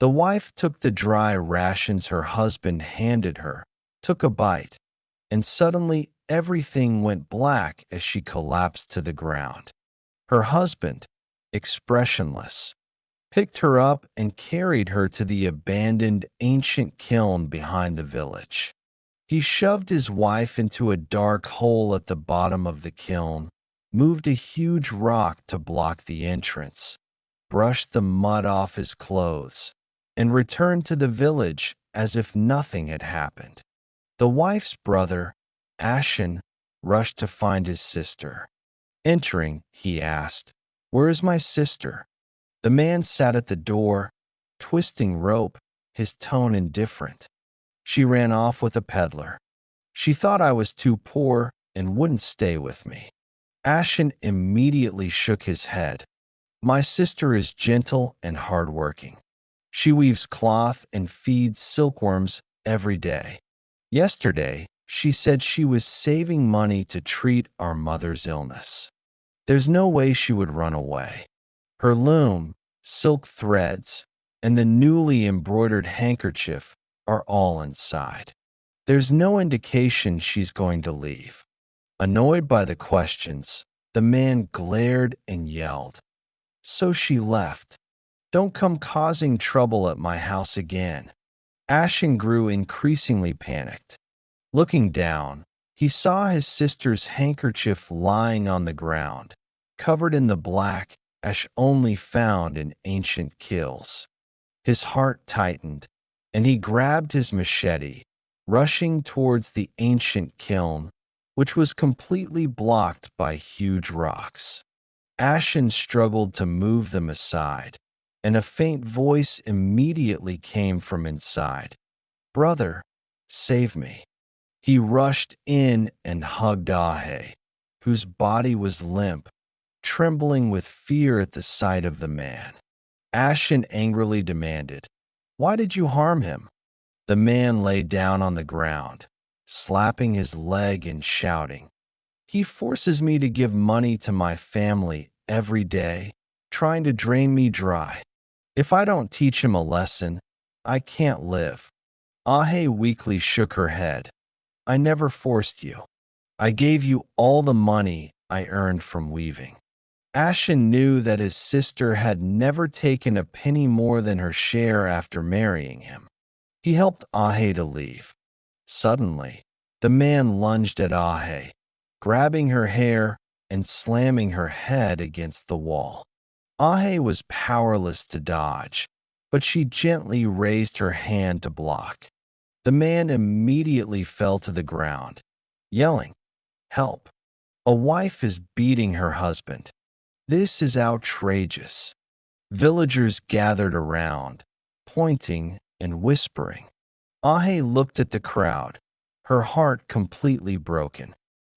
The wife took the dry rations her husband handed her, took a bite, and suddenly everything went black as she collapsed to the ground. Her husband, expressionless, picked her up and carried her to the abandoned ancient kiln behind the village. He shoved his wife into a dark hole at the bottom of the kiln, moved a huge rock to block the entrance, brushed the mud off his clothes, and returned to the village as if nothing had happened. The wife's brother, Ashen, rushed to find his sister. Entering, he asked, "Where is my sister?" The man sat at the door, twisting rope, his tone indifferent. "She ran off with a peddler. She thought I was too poor and wouldn't stay with me." Ashen immediately shook his head. "My sister is gentle and hardworking. She weaves cloth and feeds silkworms every day. Yesterday, she said she was saving money to treat our mother's illness. There's no way she would run away. Her loom, silk threads, and the newly embroidered handkerchief are all inside. There's no indication she's going to leave." Annoyed by the questions, the man glared and yelled, "So she left. Don't come causing trouble at my house again." Ashen grew increasingly panicked. Looking down, he saw his sister's handkerchief lying on the ground, covered in the black ash only found in ancient kilns. His heart tightened, and he grabbed his machete, rushing towards the ancient kiln, which was completely blocked by huge rocks. Ashen struggled to move them aside, and a faint voice immediately came from inside. "Brother, save me." He rushed in and hugged Ahe, whose body was limp, trembling with fear at the sight of the man. Ashen angrily demanded, "Why did you harm him?" The man lay down on the ground, slapping his leg and shouting, "He forces me to give money to my family every day, trying to drain me dry. If I don't teach him a lesson, I can't live." Ahe weakly shook her head. "I never forced you. I gave you all the money I earned from weaving." Ashen knew that his sister had never taken a penny more than her share after marrying him. He helped Ahe to leave. Suddenly, the man lunged at Ahe, grabbing her hair and slamming her head against the wall. Ahe was powerless to dodge, but she gently raised her hand to block. The man immediately fell to the ground, yelling, "Help! A wife is beating her husband. This is outrageous." Villagers gathered around, pointing and whispering. Ahe looked at the crowd, her heart completely broken.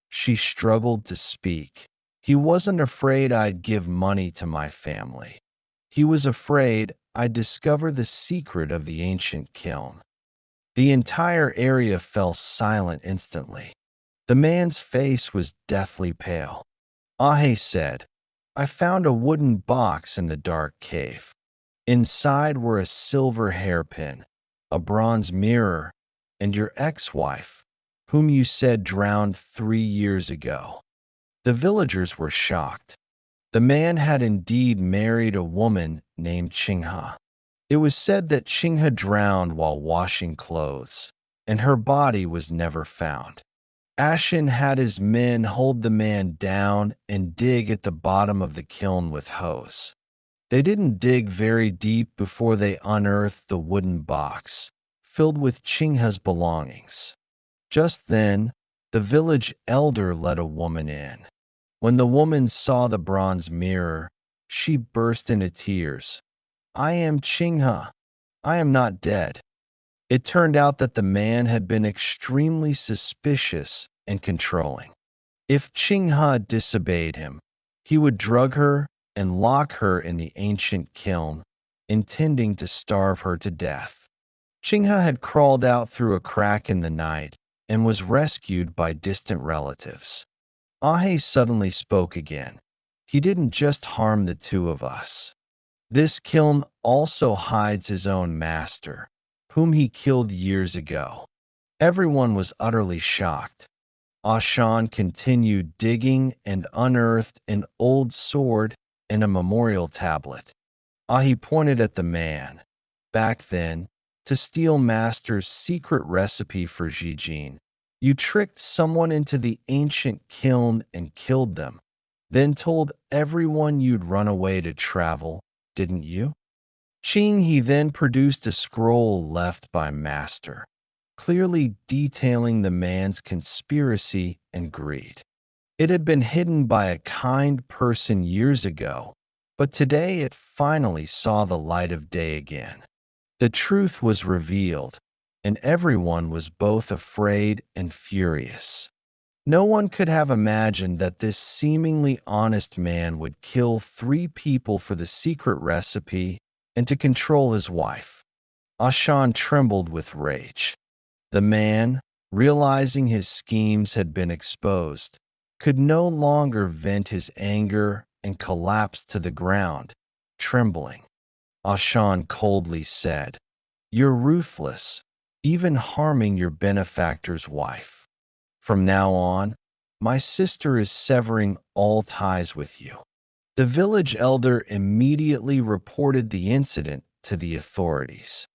She struggled to speak. "He wasn't afraid I'd give money to my family. He was afraid I'd discover the secret of the ancient kiln." The entire area fell silent instantly. The man's face was deathly pale. Ahe said, "I found a wooden box in the dark cave. Inside were a silver hairpin, a bronze mirror, and your ex-wife, whom you said drowned 3 years ago." The villagers were shocked. The man had indeed married a woman named Chingha. It was said that Chingha drowned while washing clothes, and her body was never found. Ashen had his men hold the man down and dig at the bottom of the kiln with hose. They didn't dig very deep before they unearthed the wooden box, filled with Chingha's belongings. Just then, the village elder let a woman in. When the woman saw the bronze mirror, she burst into tears. "I am Chingha. I am not dead." It turned out that the man had been extremely suspicious and controlling. If Chingha disobeyed him, he would drug her and lock her in the ancient kiln, intending to starve her to death. Chingha had crawled out through a crack in the night and was rescued by distant relatives. Ahe suddenly spoke again. "He didn't just harm the two of us. This kiln also hides his own master, whom he killed years ago. Everyone was utterly shocked. Ashan continued digging and unearthed an old sword and a memorial tablet. He pointed at the man. Back then, to steal Master's secret recipe for Jijin, you tricked someone into the ancient kiln and killed them, then told everyone you'd run away to travel, didn't you? Ching he then produced a scroll left by Master, clearly detailing the man's conspiracy and greed. It had been hidden by a kind person years ago, but today it finally saw the light of day again. The truth was revealed, and everyone was both afraid and furious. No one could have imagined that this seemingly honest man would kill 3 people for the secret recipe and to control his wife. Ashan trembled with rage. The man, realizing his schemes had been exposed, could no longer vent his anger and collapsed to the ground, trembling. Ashan coldly said, "You're ruthless, even harming your benefactor's wife. From now on, my sister is severing all ties with you." The village elder immediately reported the incident to the authorities.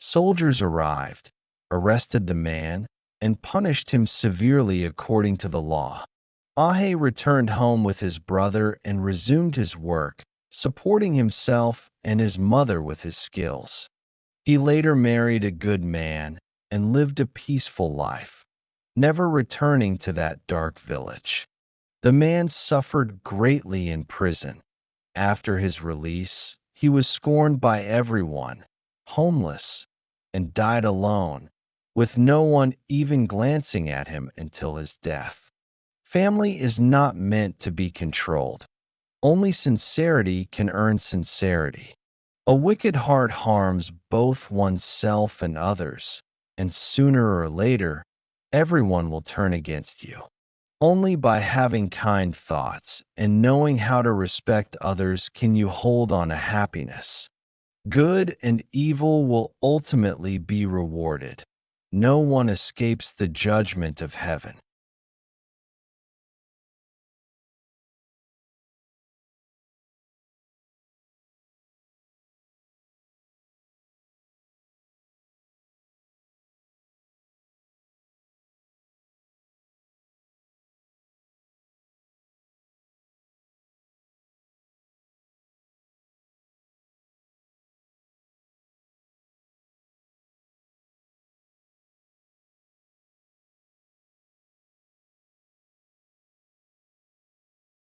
Soldiers arrived, arrested the man, and punished him severely according to the law. Ahe returned home with his brother and resumed his work, supporting himself and his mother with his skills. He later married a good man and lived a peaceful life, never returning to that dark village. The man suffered greatly in prison. After his release, he was scorned by everyone, homeless, and died alone, with no one even glancing at him until his death. Family is not meant to be controlled. Only sincerity can earn sincerity. A wicked heart harms both oneself and others, and sooner or later, everyone will turn against you. Only by having kind thoughts and knowing how to respect others can you hold on to happiness. Good and evil will ultimately be rewarded. No one escapes the judgment of heaven.